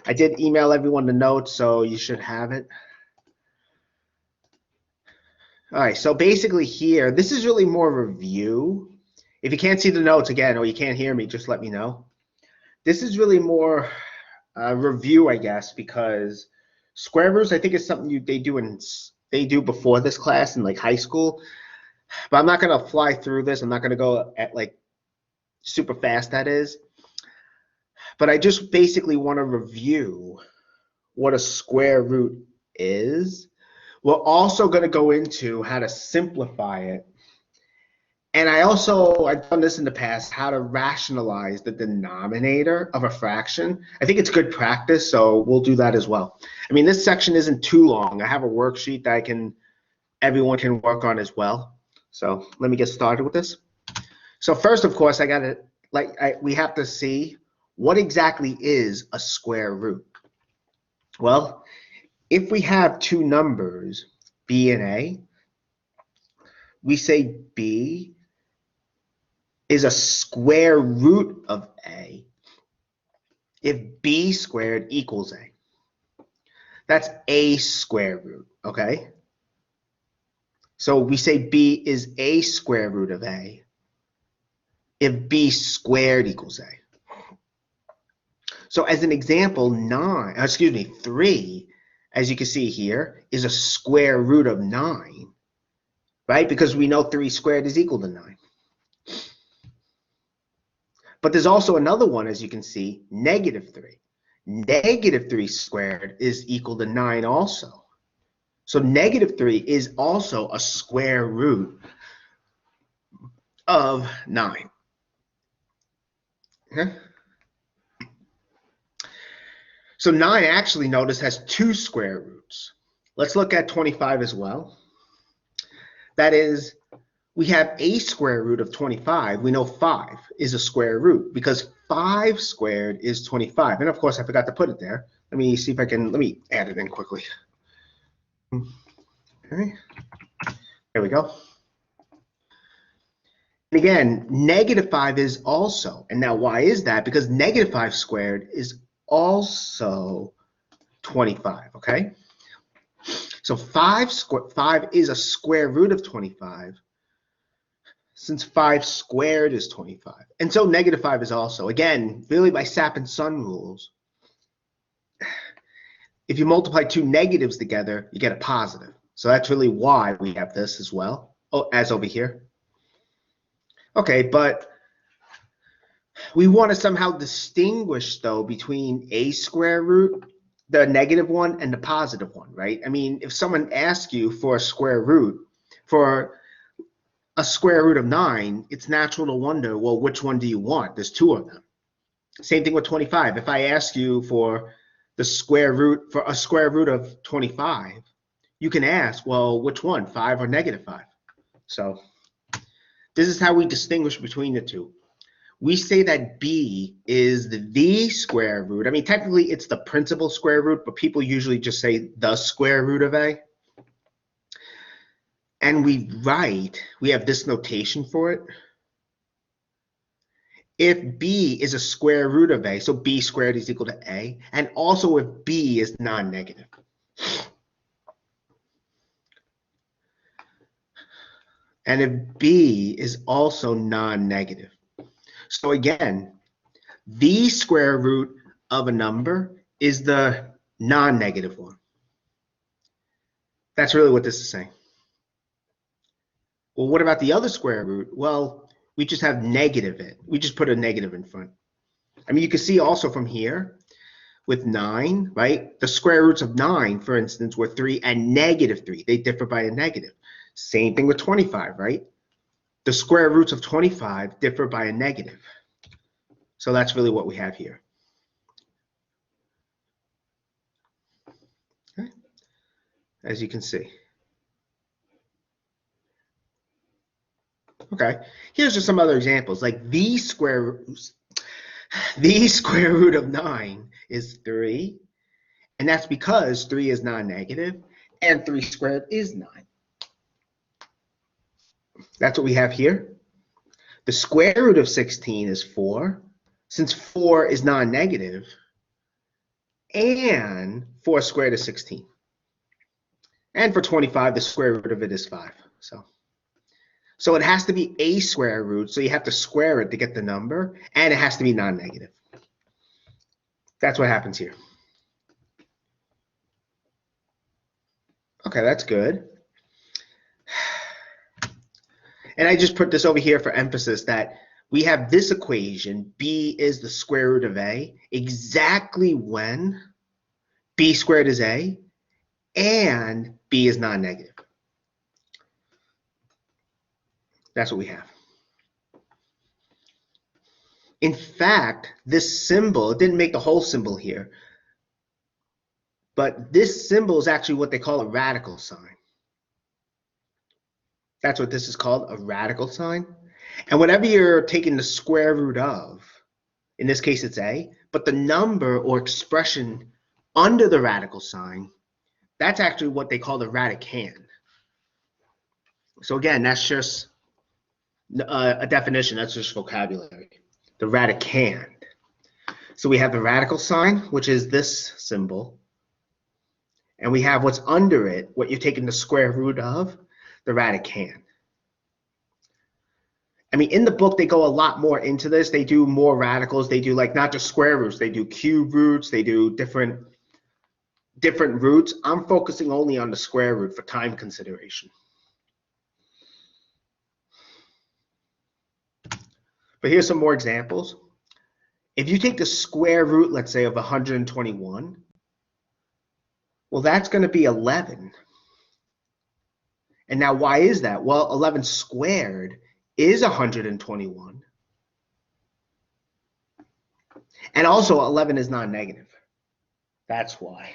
I did email everyone the notes, so you should have it. All right, so basically here, this is really more review. If you can't see the notes again, or you can't hear me, just let me know. This is really more review, I guess, because square roots, I think, is something they do before this class in like high school. But I'm not gonna fly through this. I'm not gonna go at like super fast, that is. But I just basically want to review what a square root is. We're also going to go into how to simplify it. And I've done this in the past, how to rationalize the denominator of a fraction. I think it's good practice, so we'll do that as well. I mean, this section isn't too long. I have a worksheet that everyone can work on as well. So let me get started with this. So first, of course, we have to see what exactly is a square root. Well, if we have two numbers, b and a, we say b is a square root of a if b squared equals a. That's a square root, okay? So we say b is a square root of a if b squared equals a. So as an example, 3, as you can see here, is a square root of 9, right? Because we know 3 squared is equal to 9. But there's also another one, as you can see, -3. -3 squared is equal to 9 also. So -3 is also a square root of 9. Okay? So 9, actually, notice, has 2 square roots. Let's look at 25 as well. That is, we have a square root of 25. We know 5 is a square root because 5 squared is 25. And of course, I forgot to put it there. Let me see if let me add it in quickly. Okay, there we go. And again, -5 is also, and now why is that? Because -5 squared is also 25, okay? So 5 is a square root of 25 since 5 squared is 25. And so -5 is also, again, really by sap and sun rules, if you multiply two negatives together, you get a positive. So that's really why we have this as well, as over here. Okay, but we want to somehow distinguish, though, between a square root, the negative one, and the positive one, right? I mean, if someone asks you for a square root, for a square root of 9, it's natural to wonder, well, which one do you want? There's 2 of them. Same thing with 25. If I ask you for the square root, for a square root of 25, you can ask, well, which one, 5 or -5? So this is how we distinguish between the two. We say that b is the square root. I mean, technically, it's the principal square root, but people usually just say the square root of a. And we have this notation for it. If b is a square root of a, so b squared is equal to a, and also if b is non-negative. And if b is also non-negative. So again, the square root of a number is the non-negative one. That's really what this is saying. Well, what about the other square root? Well, we just have negative it. We just put a negative in front. I mean, you can see also from here with 9, right? The square roots of 9, for instance, were 3 and -3. They differ by a negative. Same thing with 25, right? The square roots of 25 differ by a negative. So that's really what we have here. Okay. As you can see. Okay, here's just some other examples. Like the square root of 9 is 3, and that's because 3 is non-negative, and 3 squared is 9. That's what we have here. The square root of 16 is 4. Since 4 is non-negative, and 4 squared is 16. And for 25, the square root of it is 5. So it has to be a square root, so you have to square it to get the number, and it has to be non-negative. That's what happens here. Okay, that's good. And I just put this over here for emphasis that we have this equation, b is the square root of a, exactly when b squared is a and b is non-negative. That's what we have. In fact, this symbol, it didn't make the whole symbol here, but this symbol is actually what they call a radical sign. That's what this is called, a radical sign. And whenever you're taking the square root of, in this case it's a, but the number or expression under the radical sign, that's actually what they call the radicand. So again, that's just a definition, that's just vocabulary, the radicand. So we have the radical sign, which is this symbol, and we have what's under it, what you're taking the square root of, the radicand. I mean, in the book, they go a lot more into this. They do more radicals. They do like not just square roots. They do cube roots. They do different roots. I'm focusing only on the square root for time consideration. But here's some more examples. If you take the square root, let's say, of 121, well, that's going to be 11. And now why is that? Well, 11 squared is 121. And also 11 is non-negative. That's why.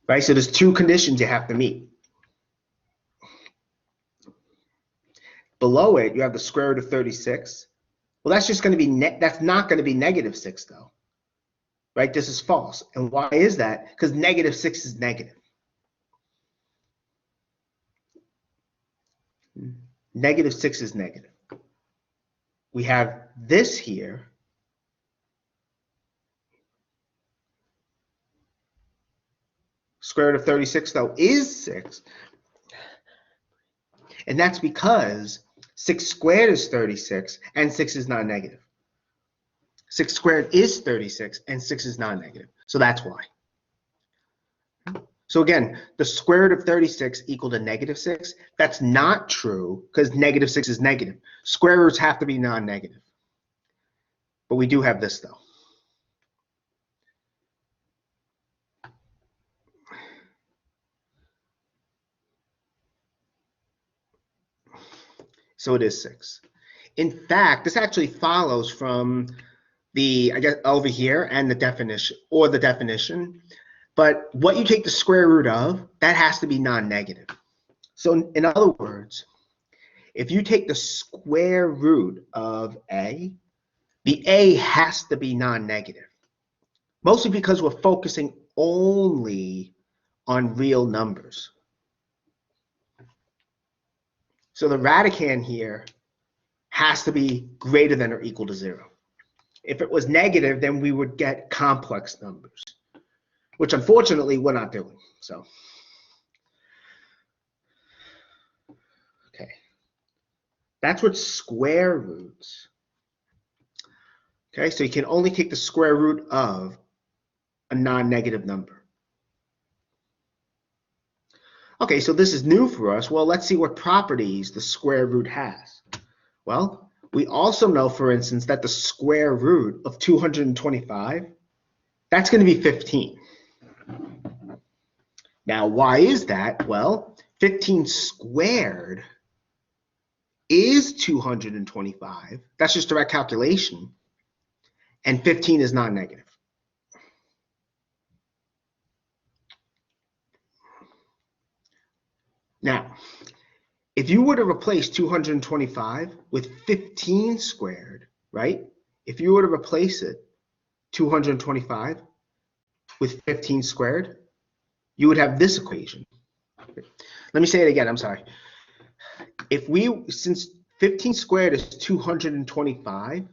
Right? So there's two conditions you have to meet. Below it, you have the square root of 36. Well, that's just going to be that's not going to be negative 6 though. Right? This is false. And why is that? Because negative 6 is negative. Negative 6 is negative. We have this here. Square root of 36 though is 6. And that's because 6 squared is 36 and 6 is non-negative. 6 squared is 36 and 6 is non-negative. So that's why. So again, the square root of 36 equal to negative 6. That's not true because negative 6 is negative. Square roots have to be non-negative. But we do have this though. So it is 6. In fact, this actually follows from the, I guess, over here and the definition, but what you take the square root of, that has to be non-negative. So in other words, if you take the square root of a, the a has to be non-negative, mostly because we're focusing only on real numbers. So the radicand here has to be greater than or equal to 0. If it was negative, then we would get complex numbers, which unfortunately we're not doing. So, okay, that's what square roots. Okay, so you can only take the square root of a non-negative number. Okay, so this is new for us. Well, let's see what properties the square root has. Well, we also know, for instance, that the square root of 225, that's going to be 15. Now, why is that? Well, 15 squared is 225. That's just direct calculation. And 15 is non-negative. Now, if you were to replace 225 with 15 squared, right? If you were to replace it, 225 with 15 squared, you would have this equation. Let me say it again, I'm sorry. Since 15 squared is 225,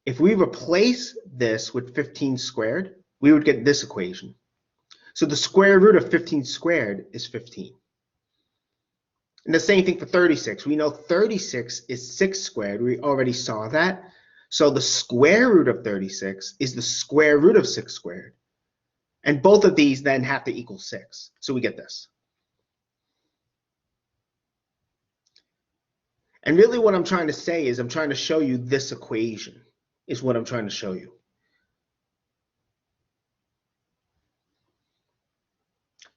if we replace this with 15 squared, we would get this equation. So the square root of 15 squared is 15. And the same thing for 36. We know 36 is 6 squared. We already saw that. So the square root of 36 is the square root of 6 squared. And both of these then have to equal 6. So we get this. And really what I'm trying to say is I'm trying to show you this equation is what I'm trying to show you.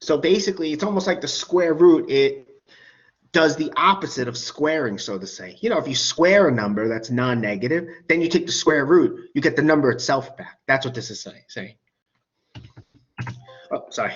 So basically, it's almost like the square root, it does the opposite of squaring, so to say. You know, if you square a number that's non-negative, then you take the square root, you get the number itself back. That's what this is saying. Oh, sorry.